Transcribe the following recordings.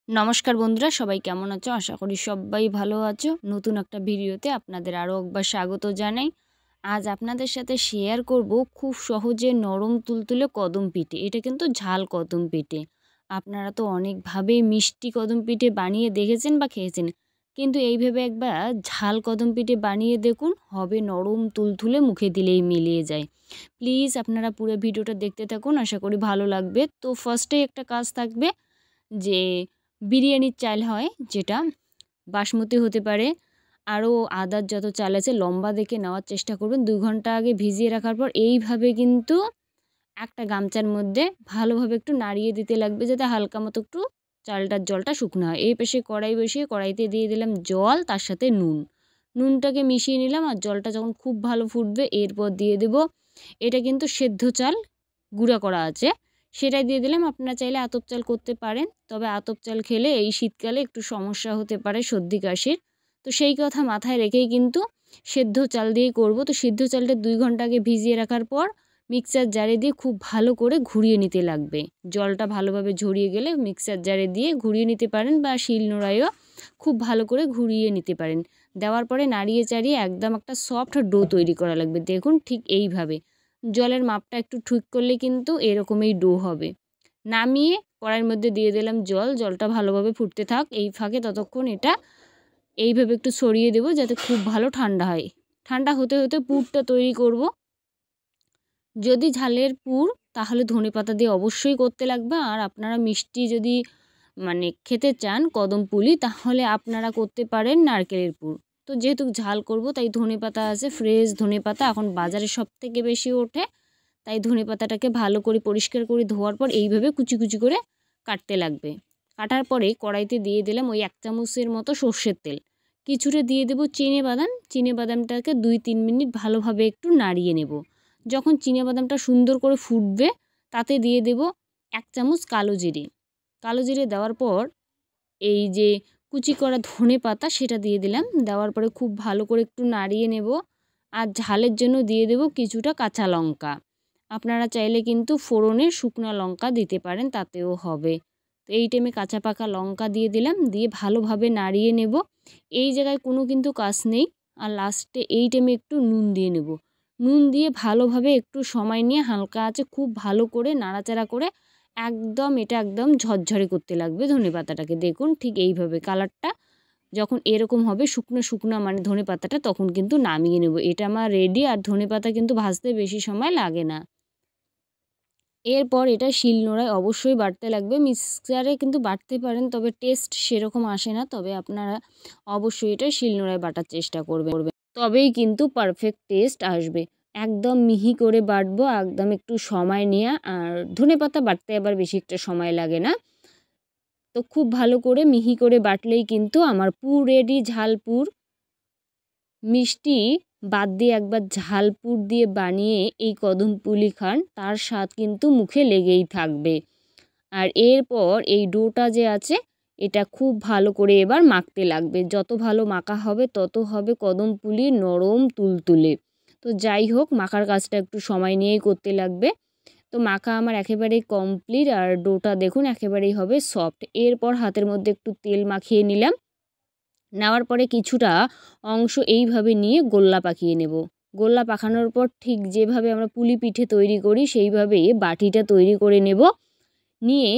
নমস্কার বন্ধুরা, সবাই কেমন আছো? আশা করি সবাই ভালো আছো। নতুন একটা ভিডিওতে আপনাদের আরও একবার স্বাগত জানাই। আজ আপনাদের সাথে শেয়ার করব খুব সহজে নরম তুলতুলে কদম পিঠে। এটা কিন্তু ঝাল কদম পিঠে। আপনারা তো অনেকভাবেই মিষ্টি কদম পিঠে বানিয়ে দেখেছেন বা খেয়েছেন, কিন্তু এইভাবে একবার ঝাল কদম পিঠে বানিয়ে দেখুন, হবে নরম তুলতুলে, মুখে দিলেই মিলিয়ে যায়। প্লিজ আপনারা পুরো ভিডিওটা দেখতে থাকুন, আশা করি ভালো লাগবে। তো ফার্স্টেই একটা কাজ থাকবে, যে বিরিয়ানির চাল হয়, যেটা বাসমতি হতে পারে, আরও আদার যত চাল আছে লম্বা দেখে নেওয়ার চেষ্টা করবেন। 2 ঘন্টা আগে ভিজিয়ে রাখার পর এইভাবে কিন্তু একটা গামছার মধ্যে ভালোভাবে একটু নাড়িয়ে দিতে লাগবে, যাতে হালকা মতো একটু চালটার জলটা শুকনো হয়। এই পাশে কড়াই বসিয়ে কড়াইতে দিয়ে দিলাম জল, তার সাথে নুনটাকে মিশিয়ে নিলাম। আর জলটা যখন খুব ভালো ফুটবে এরপর দিয়ে দেব, এটা কিন্তু সেদ্ধ চাল গুঁড়া করা আছে, সেটাই দিয়ে দিলাম। আপনারা চাইলে আতপ চাল করতে পারেন, তবে আতপ চাল খেলে এই শীতকালে একটু সমস্যা হতে পারে সর্দি কাশির। তো সেই কথা মাথায় রেখেই কিন্তু সেদ্ধ চাল দিয়েই করব। তো সিদ্ধ চালটা 2 ঘন্টা আগে ভিজিয়ে রাখার পর মিক্সার জারে দিয়ে খুব ভালো করে ঘুরিয়ে নিতে লাগবে। জলটা ভালোভাবে ঝরিয়ে গেলে মিক্সার জারে দিয়ে ঘুরিয়ে নিতে পারেন, বা শিলনোড়ায়ও খুব ভালো করে ঘুরিয়ে নিতে পারেন। দেওয়ার পরে নাড়িয়ে চাড়িয়ে একদম একটা সফট ডো তৈরি করা লাগবে। দেখুন ঠিক এইভাবে জলের মাপটা একটু ঠিক করলে কিন্তু এরকমই ডো হবে। নামিয়ে কড়াইয়ের মধ্যে দিয়ে দিলাম জল, জলটা ভালোভাবে ফুটতে থাক। এই ফাঁকে ততক্ষণ এটা এইভাবে একটু সরিয়ে দেবো, যাতে খুব ভালো ঠান্ডা হয়। ঠান্ডা হতে হতে পুরটা তৈরি করব। যদি ঝালের পুর, তাহলে ধনেপাতা দিয়ে অবশ্যই করতে লাগবে। আর আপনারা মিষ্টি যদি খেতে চান কদম পুলি, তাহলে আপনারা করতে পারেন নারকেলের পুর। তো যেহেতু ঝাল করব, তাই ধনেপাতা আছে, ফ্রেশ ধনেপাতা এখন বাজারে সবথেকে বেশি ওঠে। তাই ধনেপাতাটাকে ভালো করে পরিষ্কার করে ধোয়ার পর এইভাবে কুচি কুচি করে কাটতে লাগবে। কাটার পরে কড়াইতে দিয়ে দিলাম ওই 1 চামচের মতো সর্ষের তেল। কিছুটা দিয়ে দেবো বাদামটাকে 2-3 মিনিট ভালোভাবে একটু নাড়িয়ে নেব। যখন বাদামটা সুন্দর করে ফুটবে, তাতে দিয়ে দেব 1 চামচ কালো জিরে দেওয়ার পর এই যে কুচি করা ধনেপাতা সেটা দিয়ে দিলাম। দেওয়ার পরে খুব ভালো করে একটু নাড়িয়ে নেব। আর ঝালের জন্য দিয়ে দেব কিছুটা কাঁচা লঙ্কা। আপনারা চাইলে কিন্তু ফোড়নে শুকনো লঙ্কা দিতে পারেন, তাতেও হবে। তো এই টাইমে কাঁচা পাকা লঙ্কা দিয়ে দিলাম, দিয়ে ভালোভাবে নাড়িয়ে নেব। এই জায়গায় কোনো কিন্তু কাজ নেই। আর লাস্টে এই টাইমে একটু নুন দিয়ে নেব। নুন দিয়ে ভালোভাবে একটু সময় নিয়ে হালকা আঁচে খুব ভালো করে নাড়াচাড়া করে এটা একদম ঝরঝরে করতে লাগবে ধনেপাতাটাকে। দেখুন ঠিক এইভাবে কালারটা যখন এরকম হবে শুকনো শুকনো ধনেপাতাটা, তখন কিন্তু নামিয়ে নেব। এটা আমার রেডি। আর ধনেপাতা কিন্তু ভাজতে বেশি সময় লাগে না। এরপর এটা শিলনোড়ায় অবশ্যই বাটতে লাগবে। মিক্সচারে কিন্তু বাটতে পারেন, তবে টেস্ট সেরকম আসে না। তবে আপনারা অবশ্যই এটা শিলনোড়ায় বাটার চেষ্টা করবেন, তবেই কিন্তু পারফেক্ট টেস্ট আসবে। একদম মিহি করে বাটবো, একদম একটু সময় নিয়ে। আর ধনেপাতা বাটতে আবার বেশি একটা সময় লাগে না। তো খুব ভালো করে মিহি করে বাটলেই কিন্তু আমার পুর রেডি। ঝালপুর মিষ্টি বাদ দিয়ে একবার ঝালপুর দিয়ে বানিয়ে এই কদম পুলি খান, তার স্বাদ কিন্তু মুখে লেগেই থাকবে। আর এরপর এই ডোটা যে আছে, এটা খুব ভালো করে এবার মাখতে লাগবে। যত ভালো মাখা হবে তত হবে কদম পুলি নরম তুলতুলে। তো যাই হোক, মাখার কাজটা একটু সময় নিয়েই করতে লাগবে। তো মাখা আমার একেবারেই কমপ্লিট। আর ডোটা দেখুন একেবারেই হবে সফট। এরপর হাতের মধ্যে একটু তেল মাখিয়ে নিলাম। নেওয়ার পরে কিছুটা অংশ এইভাবে নিয়ে গোল্লা পাকিয়ে নেব। গোল্লা পাকানোর পর ঠিক যেভাবে আমরা পুলি পিঠে তৈরি করি, সেইভাবে বাটিটা তৈরি করে নেব। নিয়ে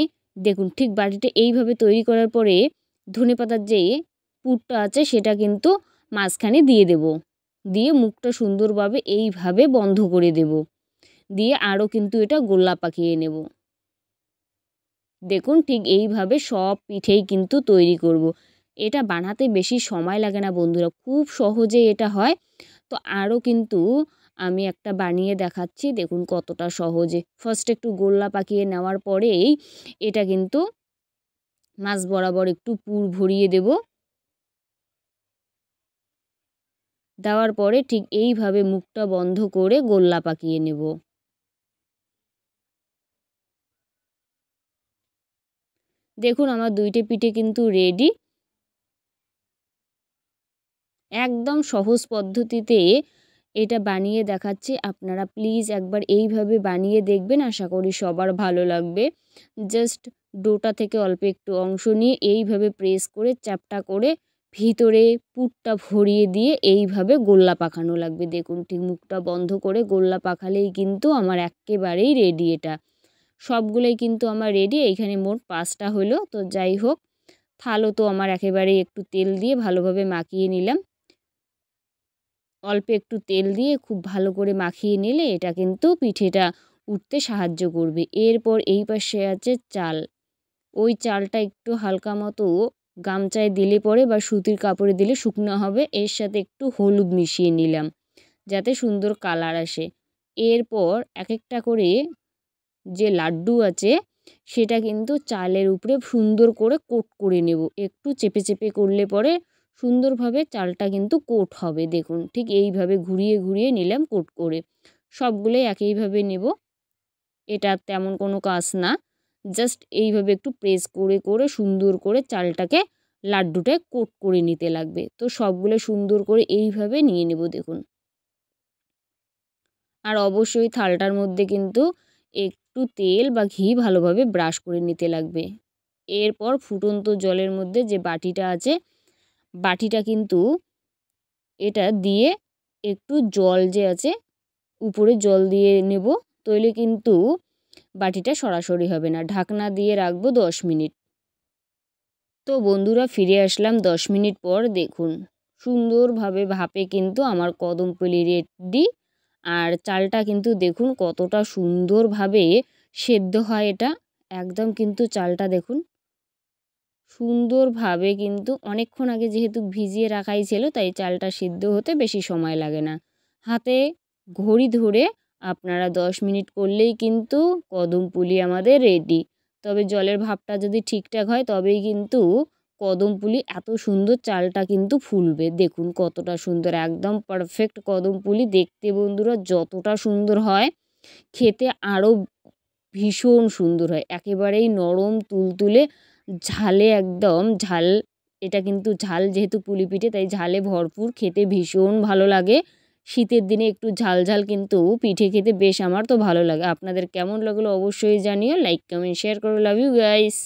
দেখুন ঠিক বাটিটা এইভাবে তৈরি করার পরে ধনেপাতার যে পুরটা আছে সেটা কিন্তু মাঝখানে দিয়ে দেব। দিয়ে মুখটা সুন্দরভাবে এইভাবে বন্ধ করে দেব। দিয়ে আরও কিন্তু এটা গোল্লা পাকিয়ে নেব। দেখুন ঠিক এইভাবে সব পিঠেই কিন্তু তৈরি করব। এটা বানাতে বেশি সময় লাগে না বন্ধুরা, খুব সহজে এটা হয়। তো আরও কিন্তু আমি একটা বানিয়ে দেখাচ্ছি, দেখুন কতটা সহজে। ফার্স্ট একটু গোল্লা পাকিয়ে নেওয়ার পরেই এটা কিন্তু মাছ বরাবর একটু পুর ভরিয়ে দেব। দেওয়ার পরে ঠিক এইভাবে মুখটা বন্ধ করে গোল্লা পাকিয়ে নেব। দেখুন আমার 2টে পিঠে কিন্তু রেডি। একদম সহজ পদ্ধতিতে এটা বানিয়ে দেখাচ্ছি। আপনারা প্লিজ একবার এইভাবে বানিয়ে দেখবেন, আশা করি সবার ভালো লাগবে। জাস্ট ডোটা থেকে অল্প একটু অংশ নিয়ে এইভাবে প্রেস করে চ্যাপটা করে ভিতরে পুরটা ভরিয়ে দিয়ে এইভাবে গোল্লা পাকানো লাগবে। দেখুন ঠিক মুখটা বন্ধ করে গোল্লা পাকালেই কিন্তু আমার একেবারেই রেডি এটা। সবগুলোই কিন্তু আমার রেডি। এইখানে মোট 5টা হলো। তো যাই হোক, থালও তো আমার একেবারেই একটু তেল দিয়ে ভালোভাবে মাখিয়ে নিলাম। অল্প একটু তেল দিয়ে খুব ভালো করে মাখিয়ে নিলে এটা কিন্তু পিঠেটা উঠতে সাহায্য করবে। এরপর এই পাশে আছে চাল। ওই চালটা একটু হালকা মতো গামছায় দিলে পরে বা সুতির কাপড়ে দিলে শুকনো হবে। এর সাথে একটু হলুদ মিশিয়ে নিলাম যাতে সুন্দর কালার আসে। এরপর এক একটা করে যে লাড্ডু আছে সেটা কিন্তু চালের উপরে সুন্দর করে কোট করে নেব। একটু চেপে চেপে করলে পরে সুন্দরভাবে চালটা কিন্তু কোট হবে। দেখুন ঠিক এইভাবে ঘুরিয়ে ঘুরিয়ে নিলাম কোট করে। সবগুলোই একইভাবে নেব। এটা তেমন কোনো কাজ না, জাস্ট এইভাবে একটু প্রেস করে করে সুন্দর করে চালটাকে লাড্ডুটায় কোট করে নিতে লাগবে। তো সবগুলো সুন্দর করে এইভাবে নিয়ে নেব দেখুন। আর অবশ্যই থালটার মধ্যে কিন্তু একটু তেল বা ঘি ভালোভাবে ব্রাশ করে নিতে লাগবে। এরপর ফুটন্ত জলের মধ্যে যে বাটিটা আছে, বাটিটা কিন্তু এটা দিয়ে একটু জল যে আছে উপরে জল দিয়ে নেব, তইলে কিন্তু বাটিটা সরাসরি হবে না। ঢাকনা দিয়ে রাখবো 10 মিনিট। তো বন্ধুরা ফিরে আসলাম 10 মিনিট পর। দেখুন সুন্দরভাবে ভাপে কিন্তু আমার কদমপুলি রেডি। আর চালটা কিন্তু দেখুন কতটা সুন্দরভাবে সেদ্ধ হয় এটা। একদম কিন্তু চালটা দেখুন সুন্দরভাবে কিন্তু অনেকক্ষণ আগে যেহেতু ভিজিয়ে রাখাই ছিল তাই চালটা সিদ্ধ হতে বেশি সময় লাগে না। হাতে ঘড়ি ধরে আপনারা 10 মিনিট করলেই কিন্তু কদমপুলি আমাদের রেডি। তবে জলের ভাপটা যদি ঠিকঠাক হয় তবেই কিন্তু কদমপুলি এত সুন্দর চালটা কিন্তু ফুলবে। দেখুন কতটা সুন্দর, একদম পারফেক্ট কদমপুলি দেখতে বন্ধুরা যতটা সুন্দর হয় খেতে আরও ভীষণ সুন্দর হয়। একেবারেই নরম তুলতুলে, ঝালে একদম ঝাল। এটা কিন্তু ঝাল যেহেতু পুলি পিঠে তাই ঝালে ভরপুর, খেতে ভীষণ ভালো লাগে। শীতের দিনে একটু ঝাল ঝাল কিন্তু পিঠে খেতে বেশ আমার তো ভালো লাগে। আপনাদের কেমন লাগলো অবশ্যই জানিও। লাইক কমেন্ট শেয়ার করো। Love you guys.